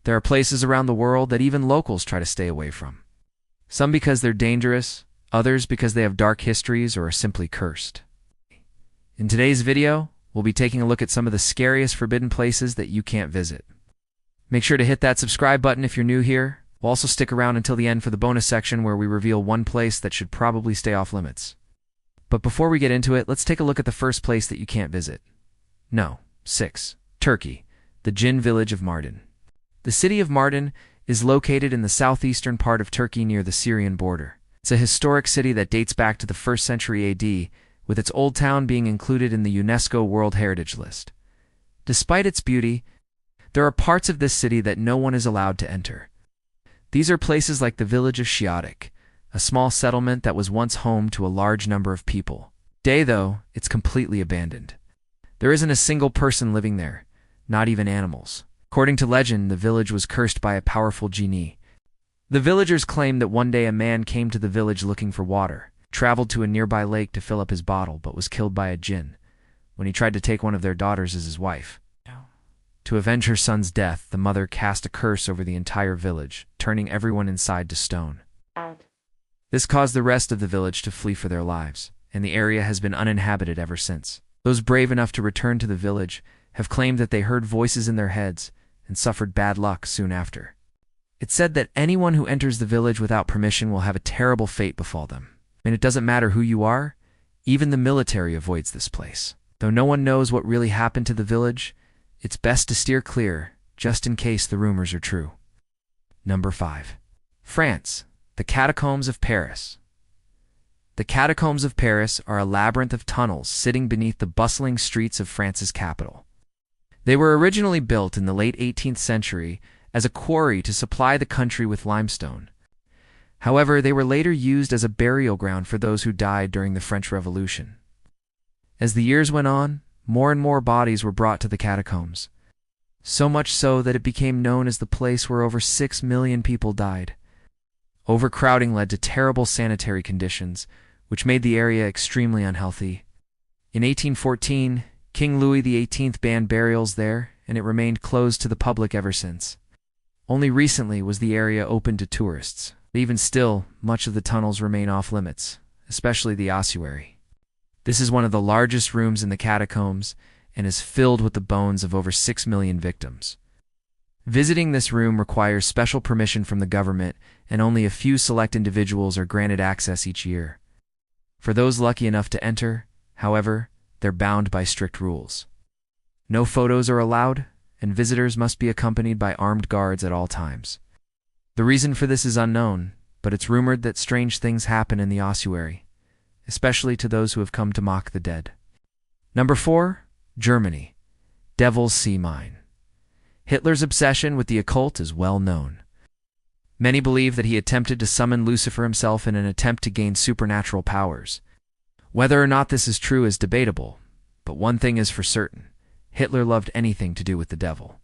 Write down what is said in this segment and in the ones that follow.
There are places around the world that even locals try to stay away from. Some because they're dangerous, others because they have dark histories or are simply cursed. In today's video, we'll be taking a look at some of the scariest forbidden places that you can't visit. Make sure to hit that subscribe button if you're new here. We'll also stick around until the end for the bonus section where we reveal one place that should probably stay off limits. But before we get into it, let's take a look at the first place that you can't visit. No. 6. Turkey, the Djinn village of Mardin. The city of Mardin is located in the southeastern part of Turkey near the Syrian border. It's a historic city that dates back to the 1st century AD, with its old town being included in the UNESCO World Heritage List. Despite its beauty, there are parts of this city that no one is allowed to enter. These are places like the village of Shiatik, a small settlement that was once home to a large number of people. Today, though, it's completely abandoned. There isn't a single person living there, not even animals. According to legend, the village was cursed by a powerful Djinn. The villagers claim that one day a man came to the village looking for water, traveled to a nearby lake to fill up his bottle, but was killed by a Djinn when he tried to take one of their daughters as his wife. To avenge her son's death, the mother cast a curse over the entire village, turning everyone inside to stone. This caused the rest of the village to flee for their lives, and the area has been uninhabited ever since. Those brave enough to return to the village have claimed that they heard voices in their heads and suffered bad luck soon after. It's said that anyone who enters the village without permission will have a terrible fate befall them. And it doesn't matter who you are, even the military avoids this place. Though no one knows what really happened to the village, it's best to steer clear, just in case the rumors are true. Number 5. France, the Catacombs of Paris. The Catacombs of Paris are a labyrinth of tunnels sitting beneath the bustling streets of France's capital. They were originally built in the late 18th century as a quarry to supply the country with limestone. However, they were later used as a burial ground for those who died during the French Revolution. As the years went on, more and more bodies were brought to the catacombs, so much so that it became known as the place where over 6 million people died. Overcrowding led to terrible sanitary conditions, which made the area extremely unhealthy. In 1814, King Louis XVIII banned burials there, and it remained closed to the public ever since. Only recently was the area open to tourists. Even still, much of the tunnels remain off-limits, especially the ossuary. This is one of the largest rooms in the catacombs and is filled with the bones of over 6 million victims. Visiting this room requires special permission from the government, and only a few select individuals are granted access each year. For those lucky enough to enter, however, they're bound by strict rules. No photos are allowed, and visitors must be accompanied by armed guards at all times. The reason for this is unknown, but it's rumored that strange things happen in the ossuary, especially to those who have come to mock the dead. Number 4. Germany, Devil's Sea Mine. Hitler's obsession with the occult is well known. Many believe that he attempted to summon Lucifer himself in an attempt to gain supernatural powers. Whether or not this is true is debatable, but one thing is for certain: Hitler loved anything to do with the devil.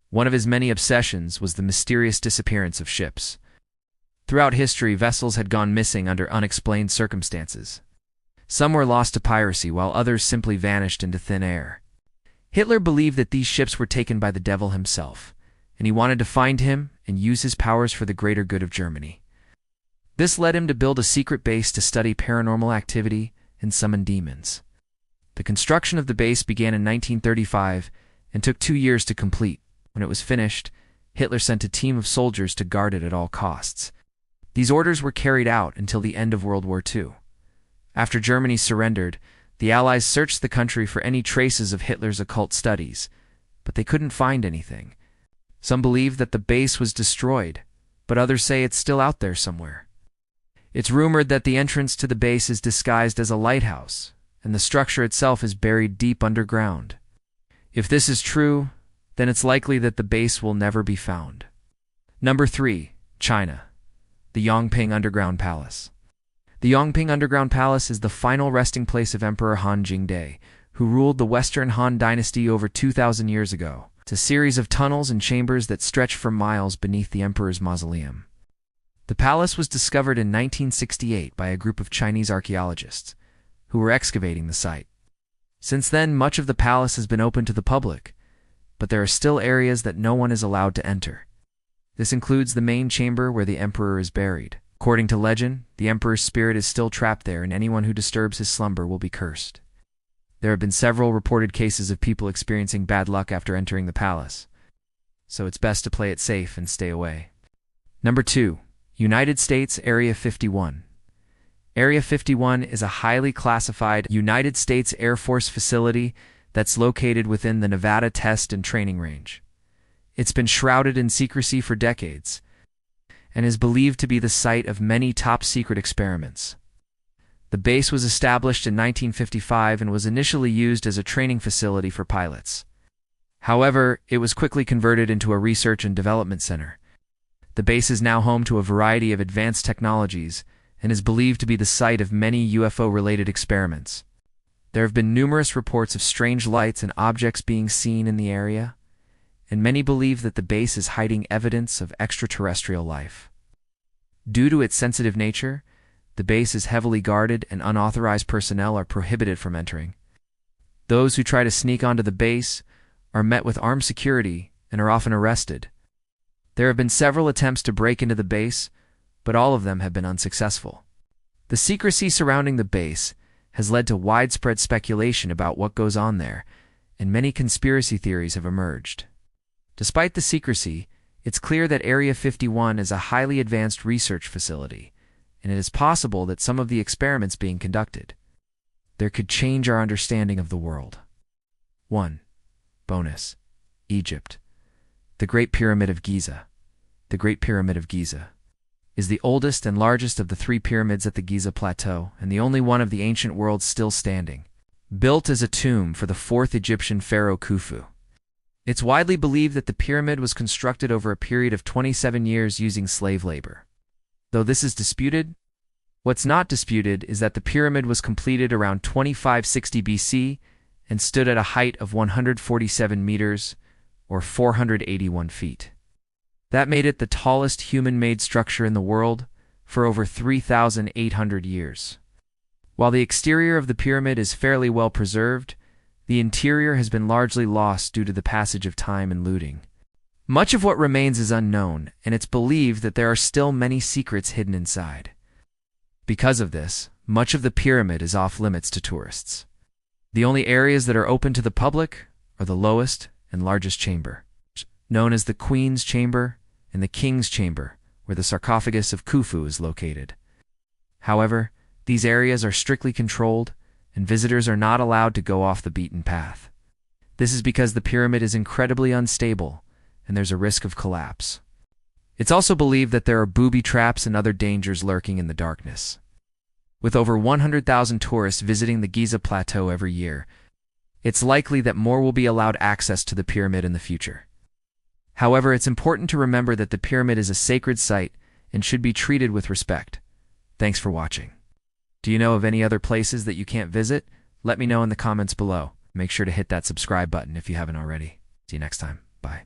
One of his many obsessions was the mysterious disappearance of ships. Throughout history, vessels had gone missing under unexplained circumstances. Some were lost to piracy, while others simply vanished into thin air. Hitler believed that these ships were taken by the devil himself, and he wanted to find him and use his powers for the greater good of Germany. This led him to build a secret base to study paranormal activity and summon demons. The construction of the base began in 1935 and took 2 years to complete. When it was finished, Hitler sent a team of soldiers to guard it at all costs. These orders were carried out until the end of World War II. After Germany surrendered, the Allies searched the country for any traces of Hitler's occult studies, but they couldn't find anything. Some believe that the base was destroyed, but others say it's still out there somewhere. It's rumored that the entrance to the base is disguised as a lighthouse, and the structure itself is buried deep underground. If this is true, then it's likely that the base will never be found. Number 3. China, the Yongping Underground Palace. The Yongping Underground Palace is the final resting place of Emperor Han Jingde, who ruled the Western Han Dynasty over 2,000 years ago. It's a series of tunnels and chambers that stretch for miles beneath the emperor's mausoleum. The palace was discovered in 1968 by a group of Chinese archaeologists who were excavating the site. Since then, much of the palace has been open to the public, but there are still areas that no one is allowed to enter. This includes the main chamber where the emperor is buried. According to legend, the emperor's spirit is still trapped there, and anyone who disturbs his slumber will be cursed. There have been several reported cases of people experiencing bad luck after entering the palace, so it's best to play it safe and stay away. Number 2. United States Area 51. Area 51 is a highly classified United States Air Force facility that's located within the Nevada Test and Training Range. It's been shrouded in secrecy for decades and is believed to be the site of many top-secret experiments. The base was established in 1955 and was initially used as a training facility for pilots. However, it was quickly converted into a research and development center. The base is now home to a variety of advanced technologies and is believed to be the site of many UFO-related experiments. There have been numerous reports of strange lights and objects being seen in the area, and many believe that the base is hiding evidence of extraterrestrial life. Due to its sensitive nature, the base is heavily guarded and unauthorized personnel are prohibited from entering. Those who try to sneak onto the base are met with armed security and are often arrested. There have been several attempts to break into the base, but all of them have been unsuccessful. The secrecy surrounding the base has led to widespread speculation about what goes on there, and many conspiracy theories have emerged. Despite the secrecy, it's clear that Area 51 is a highly advanced research facility, and it is possible that some of the experiments being conducted there could change our understanding of the world. 1. Bonus. Egypt. The Great Pyramid of Giza. The Great Pyramid of Giza is the oldest and largest of the 3 pyramids at the Giza Plateau, and the only one of the ancient world still standing. Built as a tomb for the 4th Egyptian pharaoh Khufu. It's widely believed that the pyramid was constructed over a period of 27 years using slave labor. Though this is disputed, what's not disputed is that the pyramid was completed around 2560 BC and stood at a height of 147 meters, or 481 feet. That made it the tallest human-made structure in the world for over 3,800 years. While the exterior of the pyramid is fairly well preserved, the interior has been largely lost due to the passage of time and looting. Much of what remains is unknown, and it's believed that there are still many secrets hidden inside. Because of this, much of the pyramid is off-limits to tourists. The only areas that are open to the public are the lowest and largest chamber, known as the Queen's Chamber and the King's Chamber, where the sarcophagus of Khufu is located. However, these areas are strictly controlled, and visitors are not allowed to go off the beaten path. This is because the pyramid is incredibly unstable, and there's a risk of collapse. It's also believed that there are booby traps and other dangers lurking in the darkness. With over 100,000 tourists visiting the Giza Plateau every year, it's likely that more will be allowed access to the pyramid in the future. However, it's important to remember that the pyramid is a sacred site and should be treated with respect. Thanks for watching. Do you know of any other places that you can't visit? Let me know in the comments below. Make sure to hit that subscribe button if you haven't already. See you next time. Bye.